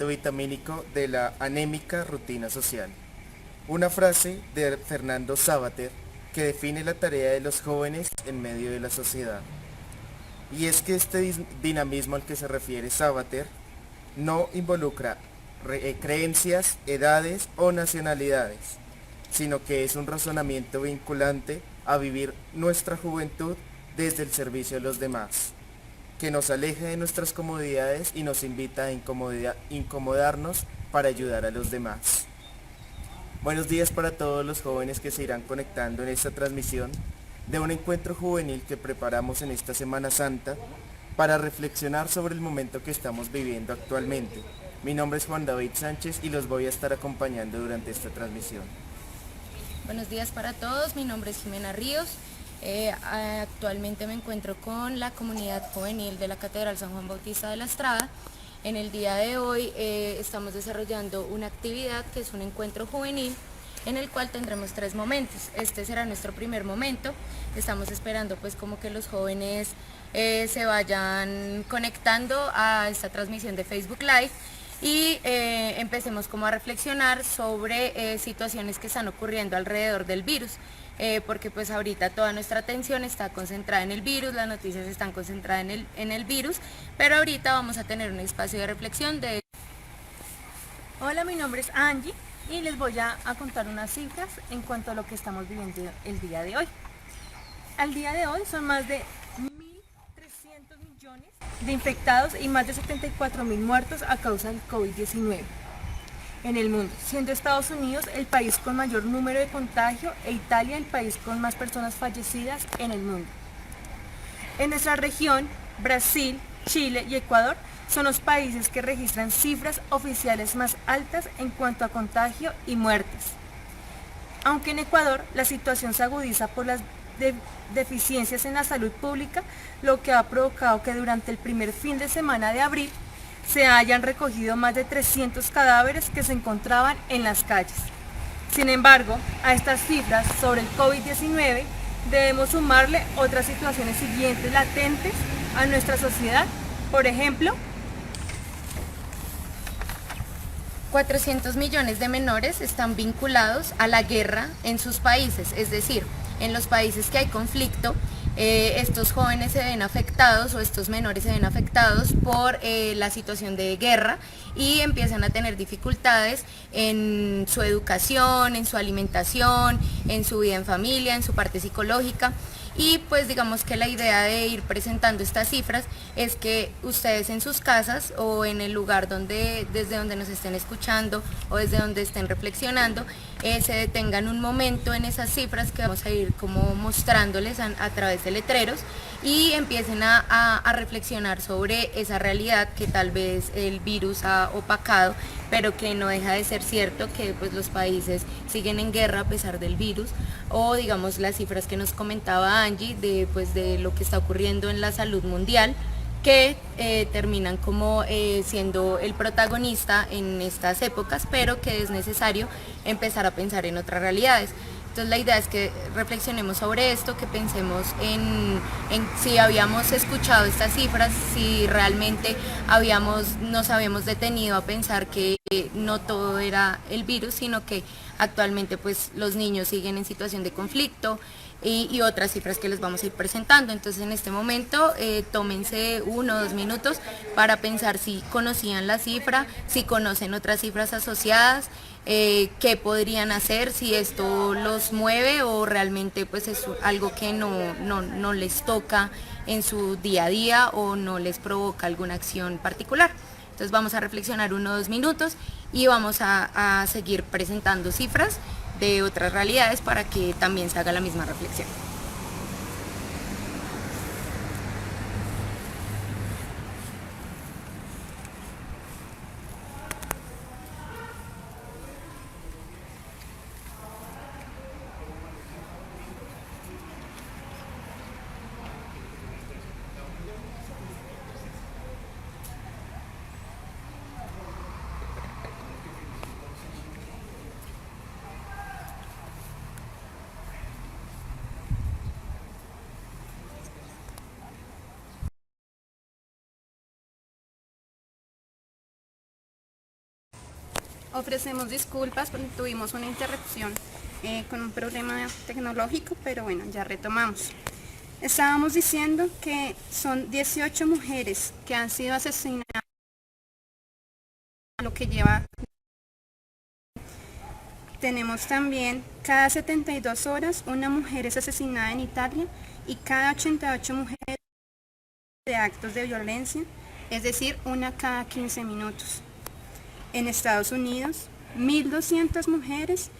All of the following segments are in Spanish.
complemento vitamínico de la anémica rutina social. Una frase de Fernando Savater que define la tarea de los jóvenes en medio de la sociedad. Y es que este dinamismo al que se refiere Savater no involucra creencias, edades o nacionalidades, sino que es un razonamiento vinculante a vivir nuestra juventud desde el servicio a los demás, que nos aleja de nuestras comodidades y nos invita a incomodarnos para ayudar a los demás. Buenos días para todos los jóvenes que se irán conectando en esta transmisión de un encuentro juvenil que preparamos en esta Semana Santa para reflexionar sobre el momento que estamos viviendo actualmente. Mi nombre es Juan David Sánchez y los voy a estar acompañando durante esta transmisión. Buenos días para todos, mi nombre es Jimena Ríos. Actualmente me encuentro con la comunidad juvenil de la Catedral San Juan Bautista de la Estrada. En el día de hoy estamos desarrollando una actividad que es un encuentro juvenil en el cual tendremos 3 momentos. Este será nuestro primer momento. Estamos esperando pues como que los jóvenes se vayan conectando a esta transmisión de Facebook Live y empecemos como a reflexionar sobre situaciones que están ocurriendo alrededor del virus. Porque pues ahorita toda nuestra atención está concentrada en el virus, las noticias están concentradas en el virus, pero ahorita vamos a tener un espacio de reflexión de... Hola, mi nombre es Angie y les voy a contar unas cifras en cuanto a lo que estamos viviendo el día de hoy. Al día de hoy son más de 1.300 millones de infectados y más de 74.000 muertos a causa del COVID-19. En el mundo, siendo Estados Unidos el país con mayor número de contagio e Italia el país con más personas fallecidas en el mundo. En nuestra región, Brasil, Chile y Ecuador son los países que registran cifras oficiales más altas en cuanto a contagio y muertes. Aunque en Ecuador la situación se agudiza por las deficiencias en la salud pública, lo que ha provocado que durante el primer fin de semana de abril se hayan recogido más de 300 cadáveres que se encontraban en las calles. Sin embargo, a estas cifras sobre el COVID-19 debemos sumarle otras situaciones siguientes latentes a nuestra sociedad. Por ejemplo, 400 millones de menores están vinculados a la guerra en sus países, es decir, en los países que hay conflicto, estos jóvenes se ven afectados o estos menores se ven afectados por la situación de guerra y empiezan a tener dificultades en su educación, en su alimentación, en su vida en familia, en su parte psicológica. Y pues digamos que la idea de ir presentando estas cifras es que ustedes en sus casas o en el lugar desde donde nos estén escuchando o desde donde estén reflexionando, se detengan un momento en esas cifras que vamos a ir como mostrándoles a través de letreros y empiecen a reflexionar sobre esa realidad que tal vez el virus ha opacado, pero que no deja de ser cierto que pues los países siguen en guerra a pesar del virus, o digamos las cifras que nos comentaba Angie de lo que está ocurriendo en la salud mundial, que terminan como siendo el protagonista en estas épocas, pero que es necesario empezar a pensar en otras realidades. Entonces la idea es que reflexionemos sobre esto, que pensemos en si habíamos escuchado estas cifras, si realmente nos habíamos detenido a pensar que no todo era el virus, sino que actualmente pues los niños siguen en situación de conflicto y otras cifras que les vamos a ir presentando. Entonces en este momento tómense 1 o 2 minutos para pensar si conocían la cifra, si conocen otras cifras asociadas, qué podrían hacer, si esto los mueve o realmente pues es algo que no les toca en su día a día o no les provoca alguna acción particular. Entonces vamos a reflexionar 1 o 2 minutos y vamos a seguir presentando cifras de otras realidades para que también se haga la misma reflexión. Ofrecemos disculpas porque tuvimos una interrupción con un problema tecnológico, pero bueno, ya retomamos. Estábamos diciendo que son 18 mujeres que han sido asesinadas, lo que lleva. Tenemos también cada 72 horas una mujer es asesinada en Italia y cada 88 mujeres de actos de violencia, es decir, una cada 15 minutos. En Estados Unidos, 1.200 mujeres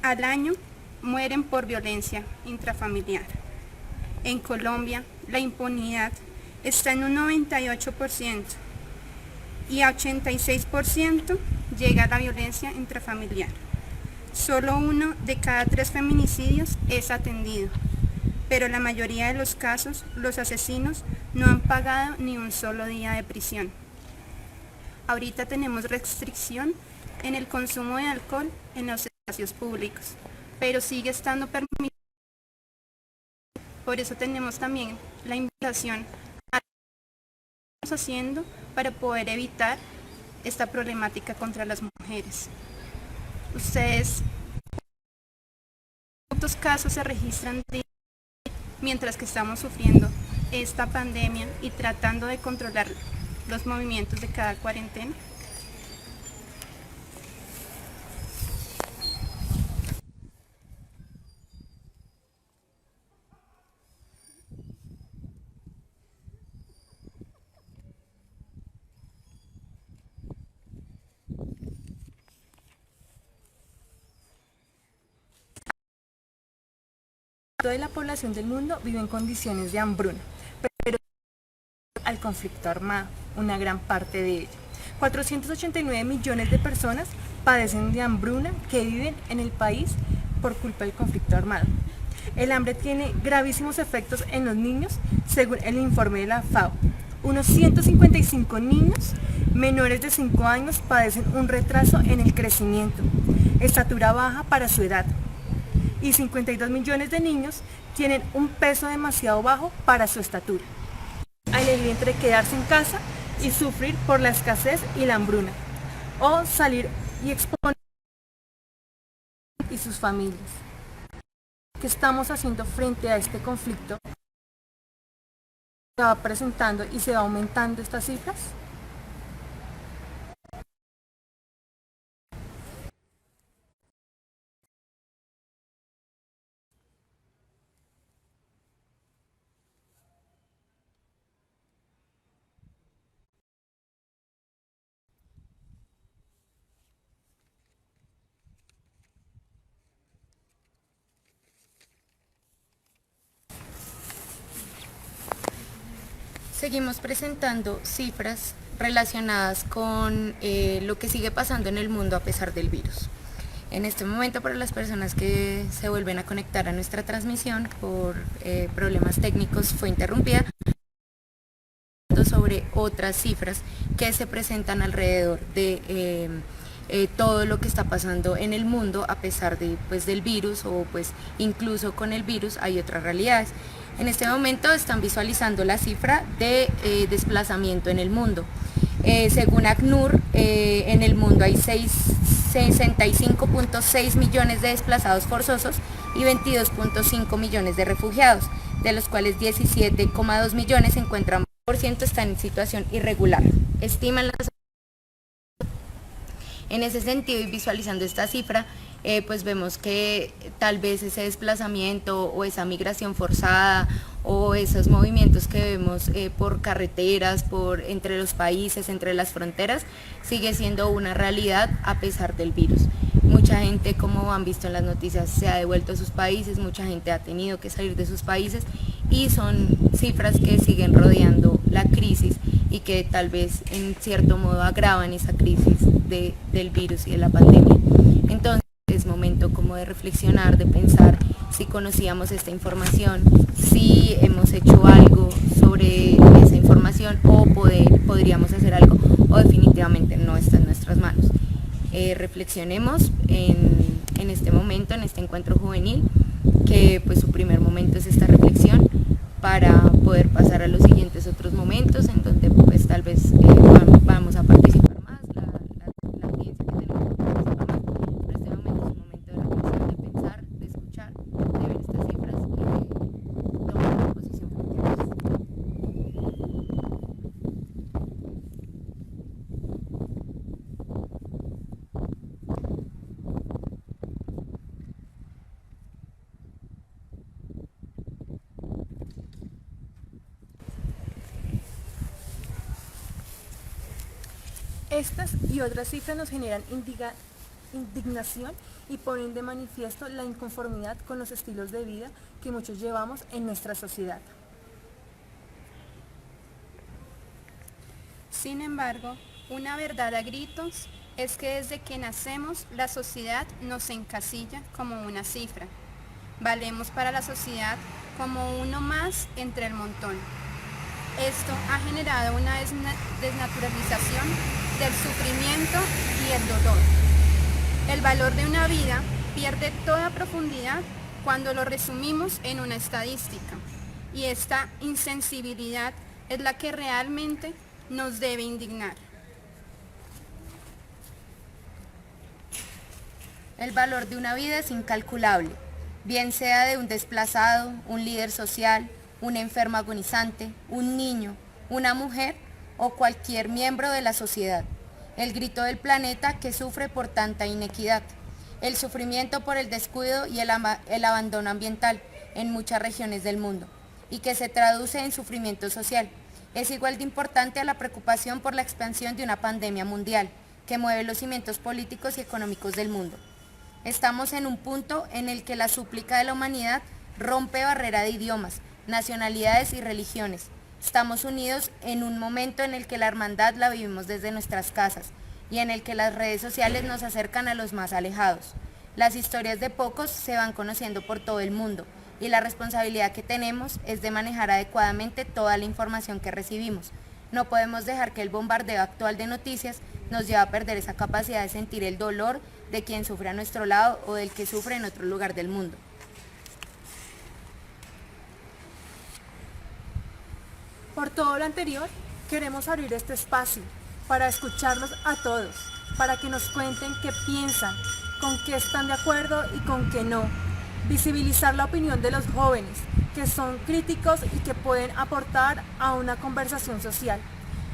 al año mueren por violencia intrafamiliar. En Colombia, la impunidad está en un 98% y a 86% llega a la violencia intrafamiliar. Solo 1 de cada 3 feminicidios es atendido, pero la mayoría de los casos, los asesinos no han pagado ni un solo día de prisión. Ahorita tenemos restricción en el consumo de alcohol en los espacios públicos, pero sigue estando permitido. Por eso tenemos también la invitación a lo que estamos haciendo para poder evitar esta problemática contra las mujeres. Ustedes, ¿cuántos casos se registran mientras que estamos sufriendo esta pandemia y tratando de controlar los movimientos de cada cuarentena? Toda la población del mundo vive en condiciones de hambruna, pero al conflicto armado, una gran parte de ella. 489 millones de personas padecen de hambruna que viven en el país por culpa del conflicto armado. El hambre tiene gravísimos efectos en los niños, según el informe de la FAO. Unos 155 niños menores de 5 años padecen un retraso en el crecimiento, estatura baja para su edad, y 52 millones de niños tienen un peso demasiado bajo para su estatura. A elegir entre quedarse en casa y sufrir por la escasez y la hambruna, o salir y exponer y sus familias. ¿Qué estamos haciendo frente a este conflicto? ¿Se va presentando y se va aumentando estas cifras? Seguimos presentando cifras relacionadas con lo que sigue pasando en el mundo a pesar del virus. En este momento, para las personas que se vuelven a conectar a nuestra transmisión por problemas técnicos, fue interrumpida sobre otras cifras que se presentan alrededor de todo lo que está pasando en el mundo a pesar de, del virus, o incluso con el virus hay otras realidades. En este momento están visualizando la cifra de desplazamiento en el mundo. Según ACNUR, en el mundo hay 65.6 millones de desplazados forzosos y 22.5 millones de refugiados, de los cuales 17,2 millones se encuentran están en situación irregular. Estiman las. En ese sentido, y visualizando esta cifra, vemos que tal vez ese desplazamiento o esa migración forzada o esos movimientos que vemos por carreteras, entre los países, entre las fronteras, sigue siendo una realidad a pesar del virus. Mucha gente, como han visto en las noticias, se ha devuelto a sus países, mucha gente ha tenido que salir de sus países, y son cifras que siguen rodeando la crisis y que tal vez en cierto modo agravan esa crisis del virus y de la pandemia. Entonces es momento como de reflexionar, de pensar si conocíamos esta información, si hemos hecho algo sobre esa información, o podríamos hacer algo, o definitivamente no está en nuestras manos. Reflexionemos en este momento, en este encuentro juvenil, que su primer momento es esta reflexión, para poder pasar a los siguientes otros momentos en donde tal vez vamos a participar más, la audiencia que tenemos. Estas y otras cifras nos generan indignación y ponen de manifiesto la inconformidad con los estilos de vida que muchos llevamos en nuestra sociedad. Sin embargo, una verdad a gritos es que desde que nacemos la sociedad nos encasilla como una cifra. Valemos para la sociedad como uno más entre el montón. Esto ha generado una desnaturalización del sufrimiento y el dolor. El valor de una vida pierde toda profundidad cuando lo resumimos en una estadística, y esta insensibilidad es la que realmente nos debe indignar. El valor de una vida es incalculable, bien sea de un desplazado, un líder social, un enfermo agonizante, un niño, una mujer o cualquier miembro de la sociedad. El grito del planeta que sufre por tanta inequidad, el sufrimiento por el descuido y el abandono ambiental en muchas regiones del mundo, y que se traduce en sufrimiento social. Es igual de importante a la preocupación por la expansión de una pandemia mundial que mueve los cimientos políticos y económicos del mundo. Estamos en un punto en el que la súplica de la humanidad rompe barrera de idiomas, nacionalidades y religiones. Estamos unidos en un momento en el que la hermandad la vivimos desde nuestras casas y en el que las redes sociales nos acercan a los más alejados. Las historias de pocos se van conociendo por todo el mundo y la responsabilidad que tenemos es de manejar adecuadamente toda la información que recibimos. No podemos dejar que el bombardeo actual de noticias nos lleve a perder esa capacidad de sentir el dolor de quien sufre a nuestro lado o del que sufre en otro lugar del mundo. Por todo lo anterior, queremos abrir este espacio para escucharlos a todos, para que nos cuenten qué piensan, con qué están de acuerdo y con qué no. Visibilizar la opinión de los jóvenes, que son críticos y que pueden aportar a una conversación social.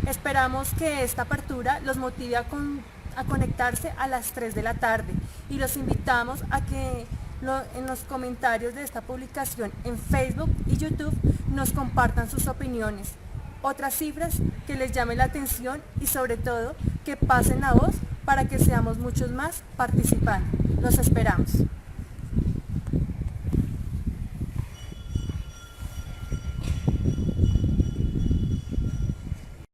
Esperamos que esta apertura los motive a conectarse a las 3 de la tarde y los invitamos a que en los comentarios de esta publicación en Facebook y YouTube nos compartan sus opiniones, otras cifras que les llamen la atención y sobre todo que pasen la voz para que seamos muchos más participando. Los esperamos.